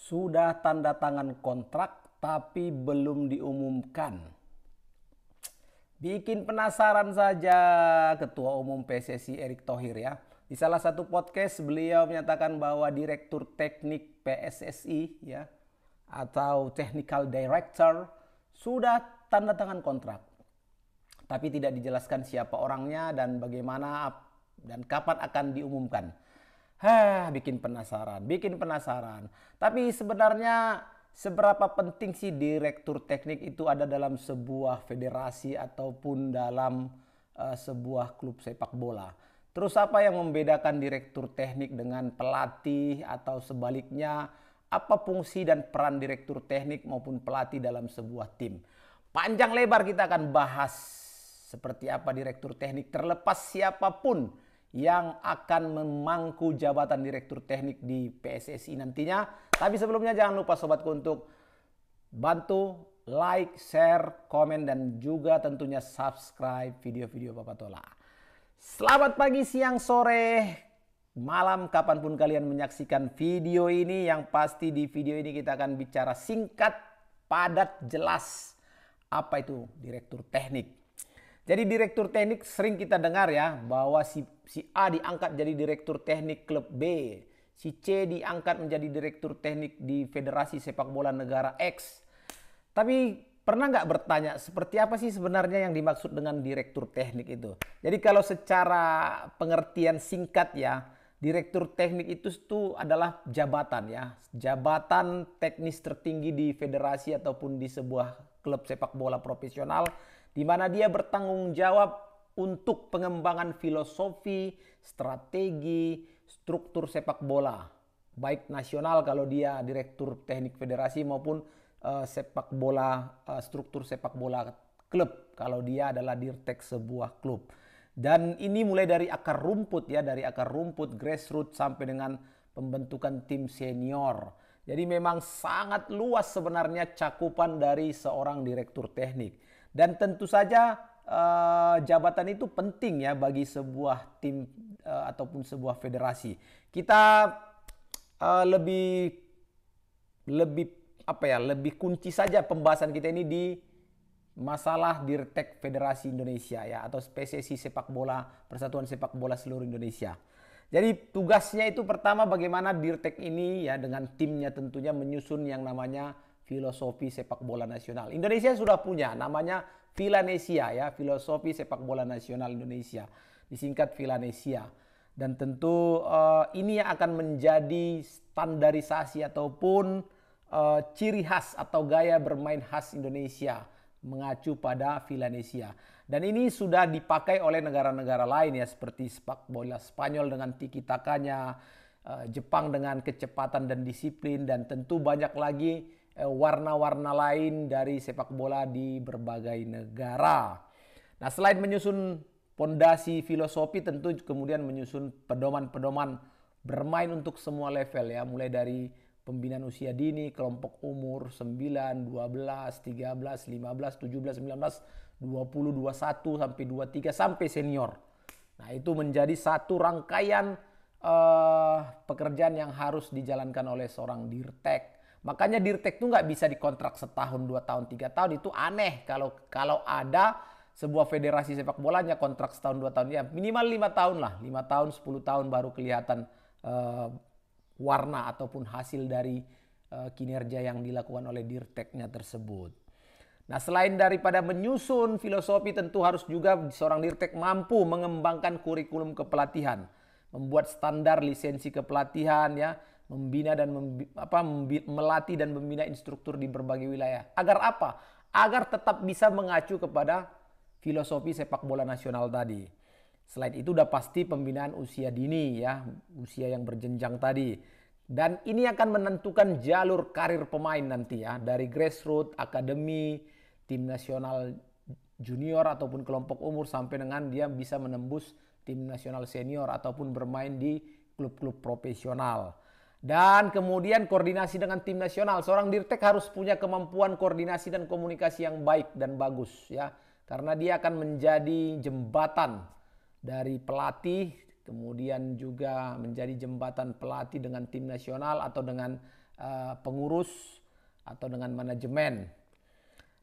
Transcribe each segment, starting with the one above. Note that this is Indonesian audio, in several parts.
Sudah tanda tangan kontrak tapi belum diumumkan. Bikin penasaran saja Ketua Umum PSSI Erick Thohir ya. Di salah satu podcast beliau menyatakan bahwa Direktur Teknik PSSI ya atau Technical Director sudah tanda tangan kontrak. Tapi tidak dijelaskan siapa orangnya dan bagaimana dan kapan akan diumumkan. Bikin penasaran. Tapi sebenarnya seberapa penting sih direktur teknik itu ada dalam sebuah federasi ataupun dalam sebuah klub sepak bola? Terus apa yang membedakan direktur teknik dengan pelatih atau sebaliknya? Apa fungsi dan peran direktur teknik maupun pelatih dalam sebuah tim? Panjang lebar kita akan bahas seperti apa direktur teknik terlepas siapapun yang akan memangku jabatan direktur teknik di PSSI nantinya. Tapi sebelumnya jangan lupa sobatku untuk bantu like, share, komen dan juga tentunya subscribe video-video Papa Tola. Selamat pagi, siang, sore, malam, kapanpun kalian menyaksikan video ini. Yang pasti di video ini kita akan bicara singkat, padat, jelas apa itu direktur teknik. Jadi direktur teknik sering kita dengar ya bahwa si A diangkat jadi direktur teknik klub B, si C diangkat menjadi direktur teknik di Federasi Sepak Bola Negara X. Tapi pernah nggak bertanya seperti apa sih sebenarnya yang dimaksud dengan direktur teknik itu? Jadi kalau secara pengertian singkat ya, direktur teknik itu adalah jabatan ya, jabatan teknis tertinggi di federasi ataupun di sebuah klub sepak bola profesional, di mana dia bertanggung jawab untuk pengembangan filosofi, strategi, struktur sepak bola. Baik nasional kalau dia direktur teknik federasi maupun sepak bola, struktur sepak bola klub kalau dia adalah dirtek sebuah klub. Dan ini mulai dari akar rumput ya, dari akar rumput, grassroots sampai dengan pembentukan tim senior. Jadi memang sangat luas sebenarnya cakupan dari seorang direktur teknik. Dan tentu saja jabatan itu penting ya bagi sebuah tim ataupun sebuah federasi. Kita lebih kunci saja pembahasan kita ini di masalah Dirtek Federasi Indonesia ya atau PSSI Sepak Bola, Persatuan Sepak Bola Seluruh Indonesia. Jadi tugasnya itu pertama bagaimana Dirtek ini ya dengan timnya tentunya menyusun yang namanya filosofi sepak bola nasional. Indonesia sudah punya namanya Filanesia ya, filosofi sepak bola nasional Indonesia. Disingkat Filanesia. Dan tentu ini yang akan menjadi standarisasi ataupun ciri khas atau gaya bermain khas Indonesia mengacu pada Filanesia. Dan ini sudah dipakai oleh negara-negara lain ya seperti sepak bola Spanyol dengan tiki-takanya, Jepang dengan kecepatan dan disiplin, dan tentu banyak lagi warna-warna lain dari sepak bola di berbagai negara. Nah, selain menyusun pondasi filosofi, tentu kemudian menyusun pedoman-pedoman bermain untuk semua level ya, mulai dari pembinaan usia dini, kelompok umur 9, 12, 13, 15, 17, 19, 20, 21 sampai 23 sampai senior. Nah, itu menjadi satu rangkaian pekerjaan yang harus dijalankan oleh seorang dirtek. Makanya dirtek itu nggak bisa dikontrak setahun, 2 tahun, 3 tahun. Itu aneh kalau ada sebuah federasi sepak bolanya kontrak setahun, 2 tahun. Ya minimal 5 tahun lah. 5 tahun, 10 tahun baru kelihatan warna ataupun hasil dari kinerja yang dilakukan oleh dirteknya tersebut. Nah, selain daripada menyusun filosofi, tentu harus juga seorang dirtek mampu mengembangkan kurikulum kepelatihan. Membuat standar lisensi kepelatihan ya, membina dan melatih dan membina instruktur di berbagai wilayah. Agar apa? Agar tetap bisa mengacu kepada filosofi sepak bola nasional tadi. Selain itu udah pasti pembinaan usia dini ya, usia yang berjenjang tadi. Dan ini akan menentukan jalur karir pemain nanti ya, dari grassroots, akademi, tim nasional junior ataupun kelompok umur sampai dengan dia bisa menembus tim nasional senior ataupun bermain di klub-klub profesional. Dan kemudian koordinasi dengan tim nasional. Seorang dirtek harus punya kemampuan koordinasi dan komunikasi yang baik dan bagus ya. Karena dia akan menjadi jembatan dari pelatih kemudian juga menjadi jembatan pelatih dengan tim nasional atau dengan pengurus atau dengan manajemen.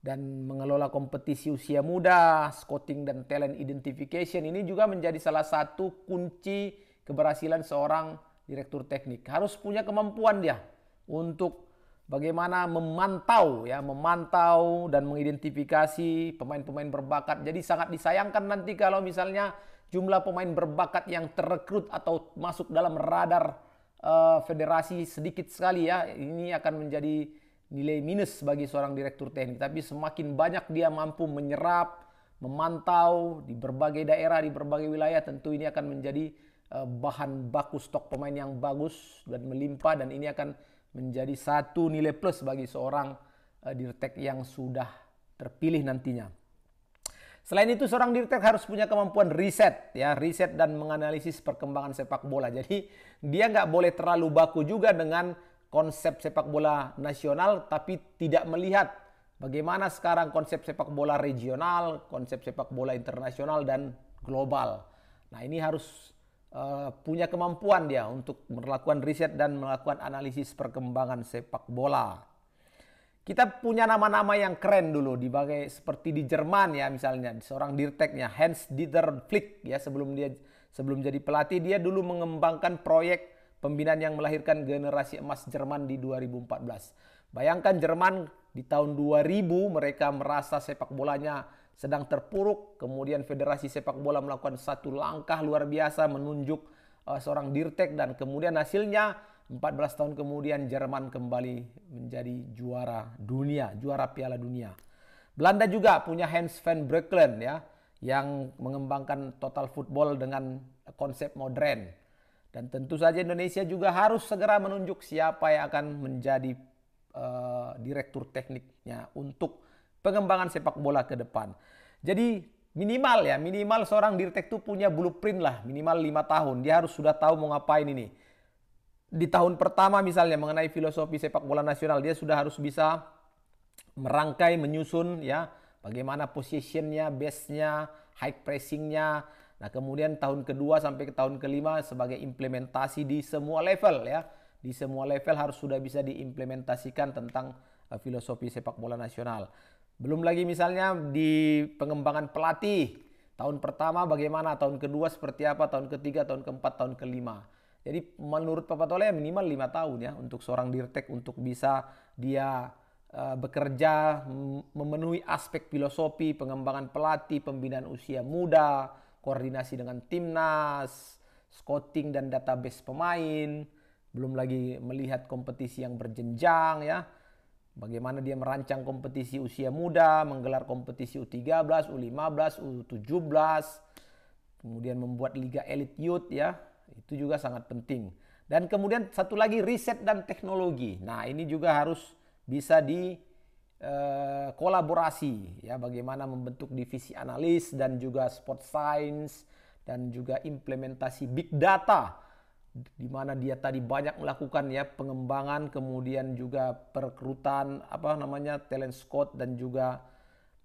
Dan mengelola kompetisi usia muda, scouting dan talent identification ini juga menjadi salah satu kunci keberhasilan seorang direktur teknik. Harus punya kemampuan dia untuk bagaimana memantau dan mengidentifikasi pemain-pemain berbakat. Jadi sangat disayangkan nanti kalau misalnya jumlah pemain berbakat yang terrekrut atau masuk dalam radar federasi sedikit sekali ya. Ini akan menjadi nilai minus bagi seorang direktur teknik. Tapi semakin banyak dia mampu menyerap, memantau di berbagai daerah, di berbagai wilayah, tentu ini akan menjadi bahan baku stok pemain yang bagus dan melimpah, dan ini akan menjadi satu nilai plus bagi seorang dirtek yang sudah terpilih nantinya. Selain itu, seorang dirtek harus punya kemampuan riset dan menganalisis perkembangan sepak bola. Jadi dia nggak boleh terlalu baku juga dengan konsep sepak bola nasional, tapi tidak melihat bagaimana sekarang konsep sepak bola regional, konsep sepak bola internasional dan global. Nah, ini harus punya kemampuan dia untuk melakukan riset dan melakukan analisis perkembangan sepak bola. Kita punya nama-nama yang keren dulu, seperti di Jerman ya, misalnya seorang dirteknya Hans-Dieter Flick ya, sebelum jadi pelatih dia dulu mengembangkan proyek pembinaan yang melahirkan generasi emas Jerman di 2014. Bayangkan Jerman di tahun 2000 mereka merasa sepak bolanya sedang terpuruk. Kemudian Federasi Sepak Bola melakukan satu langkah luar biasa menunjuk seorang dirtek, dan kemudian hasilnya 14 tahun kemudian Jerman kembali menjadi juara dunia, juara Piala Dunia. Belanda juga punya Hans van Breukelen ya, yang mengembangkan total football dengan konsep modern. Dan tentu saja Indonesia juga harus segera menunjuk siapa yang akan menjadi direktur tekniknya untuk pengembangan sepak bola ke depan. Jadi minimal seorang dirtek itu punya blueprint lah, minimal 5 tahun. Dia harus sudah tahu mau ngapain ini. Di tahun pertama misalnya mengenai filosofi sepak bola nasional, dia sudah harus bisa merangkai, menyusun ya, bagaimana positionnya, base-nya, high pressing-nya. Nah, kemudian tahun kedua sampai ke tahun kelima sebagai implementasi di semua level ya. Di semua level harus sudah bisa diimplementasikan tentang filosofi sepak bola nasional. Belum lagi misalnya di pengembangan pelatih. Tahun pertama bagaimana, tahun kedua seperti apa, tahun ketiga, tahun keempat, tahun kelima. Jadi menurut Pak Patola minimal 5 tahun ya untuk seorang dirtek untuk bisa dia bekerja memenuhi aspek filosofi, pengembangan pelatih, pembinaan usia muda, koordinasi dengan timnas, scouting dan database pemain, belum lagi melihat kompetisi yang berjenjang ya. Bagaimana dia merancang kompetisi usia muda, menggelar kompetisi U13, U15, U17, kemudian membuat liga elite youth ya. Itu juga sangat penting. Dan kemudian satu lagi riset dan teknologi. Nah, ini juga harus bisa kolaborasi ya, bagaimana membentuk divisi analis dan juga sport science dan juga implementasi big data, di mana dia tadi banyak melakukan ya pengembangan, kemudian juga perekrutan talent scout, dan juga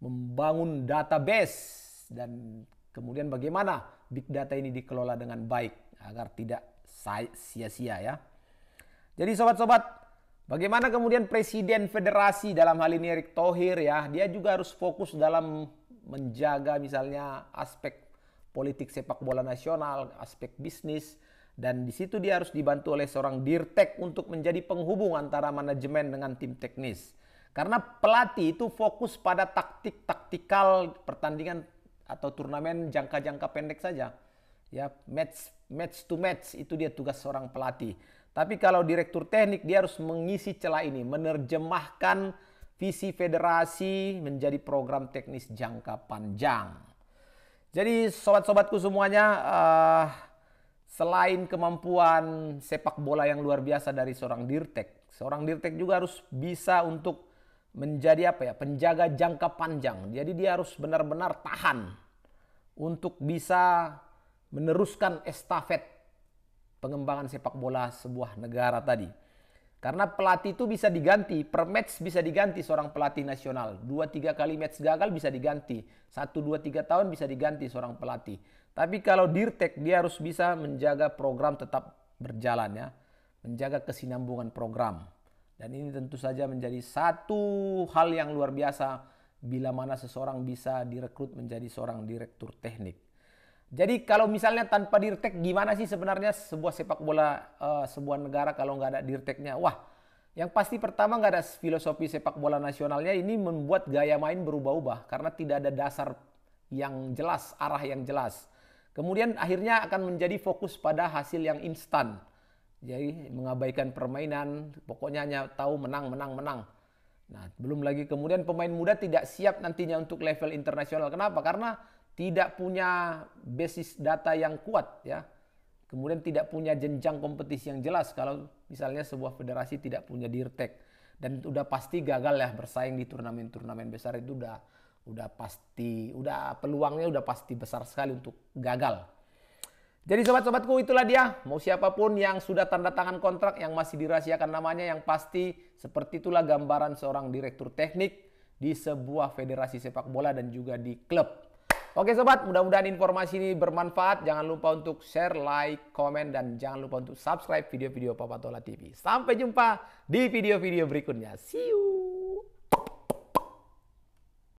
membangun database, dan kemudian bagaimana big data ini dikelola dengan baik agar tidak sia-sia ya. Jadi sobat-sobat, bagaimana kemudian Presiden Federasi dalam hal ini Erick Thohir ya, dia juga harus fokus dalam menjaga misalnya aspek politik sepak bola nasional, aspek bisnis, dan di situ dia harus dibantu oleh seorang dirtek untuk menjadi penghubung antara manajemen dengan tim teknis. Karena pelatih itu fokus pada taktikal pertandingan atau turnamen jangka-jangka pendek saja. Ya, match to match itu dia tugas seorang pelatih. Tapi kalau direktur teknik dia harus mengisi celah ini, menerjemahkan visi federasi menjadi program teknis jangka panjang. Jadi sobat-sobatku semuanya, selain kemampuan sepak bola yang luar biasa dari seorang dirtek juga harus bisa untuk menjadi penjaga jangka panjang. Jadi dia harus benar-benar tahan untuk bisa meneruskan estafet pengembangan sepak bola sebuah negara tadi. Karena pelatih itu bisa diganti, per match bisa diganti seorang pelatih nasional. 2-3 kali match gagal bisa diganti. 1, 2, 3 tahun bisa diganti seorang pelatih. Tapi kalau Dirtek dia harus bisa menjaga program tetap berjalan ya, menjaga kesinambungan program. Dan ini tentu saja menjadi satu hal yang luar biasa bila mana seseorang bisa direkrut menjadi seorang direktur teknik. Jadi kalau misalnya tanpa Dirtek, gimana sih sebenarnya sebuah sepak bola sebuah negara kalau nggak ada Dirteknya? Wah, yang pasti pertama nggak ada filosofi sepak bola nasionalnya. Ini membuat gaya main berubah-ubah karena tidak ada dasar yang jelas, arah yang jelas. Kemudian akhirnya akan menjadi fokus pada hasil yang instan. Jadi mengabaikan permainan, pokoknya hanya tahu menang, menang, menang. Nah, belum lagi kemudian pemain muda tidak siap nantinya untuk level internasional. Kenapa? Karena tidak punya basis data yang kuat ya. Kemudian tidak punya jenjang kompetisi yang jelas kalau misalnya sebuah federasi tidak punya Dirtek. Dan udah pasti gagal ya bersaing di turnamen-turnamen besar itu udah pasti, peluangnya udah pasti besar sekali untuk gagal. Jadi sobat-sobatku itulah dia, mau siapapun yang sudah tanda tangan kontrak yang masih dirahasiakan namanya, yang pasti seperti itulah gambaran seorang direktur teknik di sebuah federasi sepak bola dan juga di klub. Oke sobat, mudah-mudahan informasi ini bermanfaat. Jangan lupa untuk share, like, komen, dan jangan lupa untuk subscribe video-video Papatola TV. Sampai jumpa di video-video berikutnya. See you!